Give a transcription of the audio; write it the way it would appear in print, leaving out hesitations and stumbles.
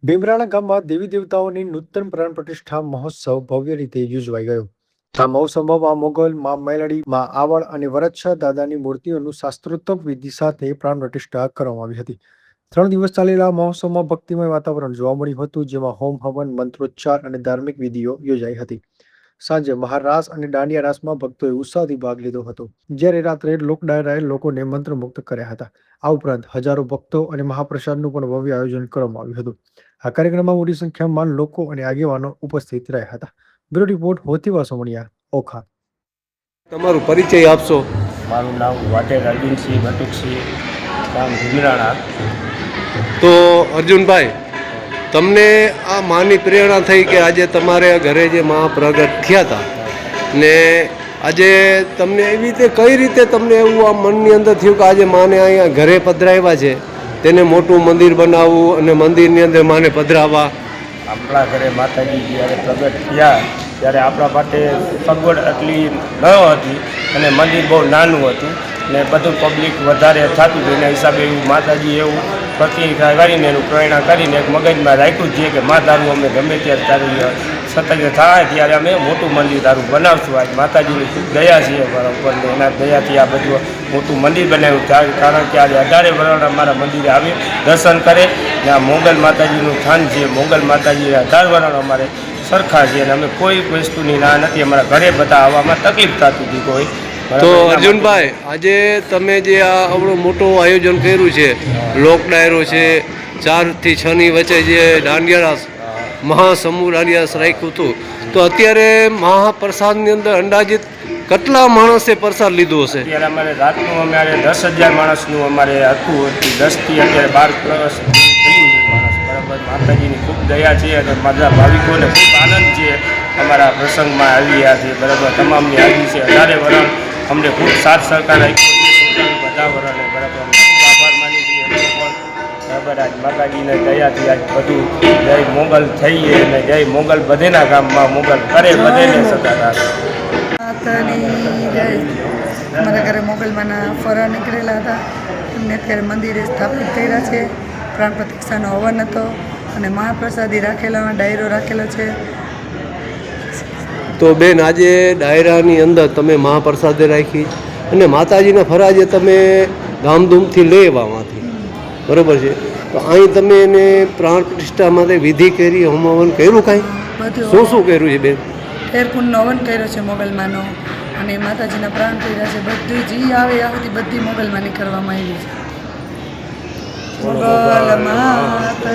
ભીમરાણા ગામમાં દેવી દેવતાઓની નૂતન પ્રાણ પ્રતિષ્ઠા મહોત્સવ ભવ્ય રીતે યોજવાઈ ગયો. આ મહોત્સવમાં મોગલ, મા મેલડી, મા આવડ અને વરદશાહ દાદાની મૂર્તિઓનું શાસ્ત્રોક્ત વિધિ સાથે પ્રાણ પ્રતિષ્ઠા કરવામાં આવી હતી. 3 દિવસ ચાલેલા મહોત્સવમાં ભક્તિમય વાતાવરણ જોવા મળ્યું હતું, જેમાં હોમ હવન, મંત્રોચ્ચાર અને ધાર્મિક વિધિઓ યોજાઈ હતી. સાંજે મહારાસ અને દાંડિયા રાસમાં ભક્તોએ ઉત્સાહથી ભાગ લીધો હતો, જ્યારે રાત્રે લોક ડાયરાએ લોકોને મંત્રમુગ્ધ કર્યા હતા. આ ઉપરાંત હજારો ભક્તો અને મહાપ્રસાદનું પણ ભવ્ય આયોજન કરવામાં આવ્યું હતું. આ કાર્યક્રમમાં મોટી સંખ્યામાં લોકો અને આગેવાનો ઉપસ્થિત રહ્યા હતા. બ્યુરો રિપોર્ટ હોતીવા સોમણિયા, ઓખા. તમારું પરિચય આપશો? મારું નામ વાટેર અરવિંદસિંહ બટુકસિંહ, ગામ ભીમરાણા. તો અર્જુનભાઈ, તમને આ માની પ્રેરણા થઈ કે આજે તમારે ઘરે જે મા પ્રગટ થયા હતા ને આજે તમને એવી રીતે કઈ રીતે તમને એવું આ મનની અંદર થયું કે આજે માને અહીંયા ઘરે પધરાવ્યા છે, તેને મોટું મંદિર બનાવવું અને મંદિરની અંદર માને પધરાવવા? આપણા ઘરે માતાજી જ્યારે પ્રગટ થયા ત્યારે આપણા માટે સગવડ એટલી ન હતી અને મંદિર બહુ નાનું હતું ને બધું પબ્લિક વધારે થતું હતું. એના હિસાબે એવું માતાજી એવું પ્રતિક્રિયા કરીને એનું પ્રેરણા કરીને એક મગજમાં રાખ્યું છે કે મા તારું અમે ગમે ત્યારે તારી સતત થાય ત્યારે અમે મોટું મંદિર તારું બનાવશું. આજ માતાજીની ખૂબ દયા છે બરાબર ને એના દયાથી આ બધું મોટું મંદિર બનાવ્યું. કારણ કે આજે 18 વર્ષ અમારા મંદિરે આવી દર્શન કરે ને આ મોગલ માતાજીનું સ્થાન છે. મોગલ માતાજી 18 વર્ષ અમારે સરખા છે અને અમે કોઈ વસ્તુની ના નથી. અમારા ઘરે બધા આવવામાં તકલીફ થતી હતી કોઈ. તો અર્જુનભાઈ, આજે તમે જે આ આવડું મોટું આયોજન કર્યું છે, લોક ડાયરો છે, 4 થી 6 ની વચ્ચે જે દાંડિયા રાસ, મહાસમૂહ દાંડિયા રાસ રાખ્યું હતું, તો અત્યારે મહાપ્રસાદની અંદર અંદાજિત કેટલા માણસે પ્રસાદ લીધો હશે? અત્યારે અમારે રાતનું અમારે 10,000 માણસનું અમારે હતું. 10 થી અત્યારે 12 પ્લસ થયું છે માણસ. બરાબર, માતાજીની ખૂબ દયા છે અને મારા ભાવિકોને ખૂબ આનંદ છે. અમારા પ્રસંગમાં આવ્યા છે બરાબર, તમામની આવી છે. 18 વર્ષ અમને ખૂબ સાથ સહકાર આપ્યો છે બધા વર્ષને. બરાબર, અમે ખૂબ આભાર માની છીએ એમનો પણ. બરાબર, આજ માતાજીને દયાથી આજ બધું જય મોગલ થઈએ અને જય મોગલ બધેના ગામમાં મોગલ કરે બધેને સદાકાર. મારા ઘરે મોગલમાંના ફરા નીકળેલા હતા, એમને અત્યારે મંદિરે સ્થાપિત કર્યા છે. પ્રાણ પ્રતિષ્ઠાનો હવન હતો અને મહાપ્રસાદી રાખેલા, ડાયરો રાખેલો છે. તો બેન, આજે ડાયરાની અંદર તમે મહાપ્રસાદે રાખી અને માતાજીના ફરાજે તમે ધામધૂમથી લઈ આવવામાંથી, બરાબર છે, તો અહીં તમે એને પ્રાણ પ્રતિષ્ઠા માટે વિધિ કરી, હોમ હવન કર્યું? કાંઈ શું કર્યું છે બેન? ફેરકુંડનો હવન કર્યો છે મોગલમાંનો અને માતાજીના પ્રાણ કર્યા છે. બધી જી આવે આ બધી મોગલમાંની કરવામાં આવી છે. મોગલમાં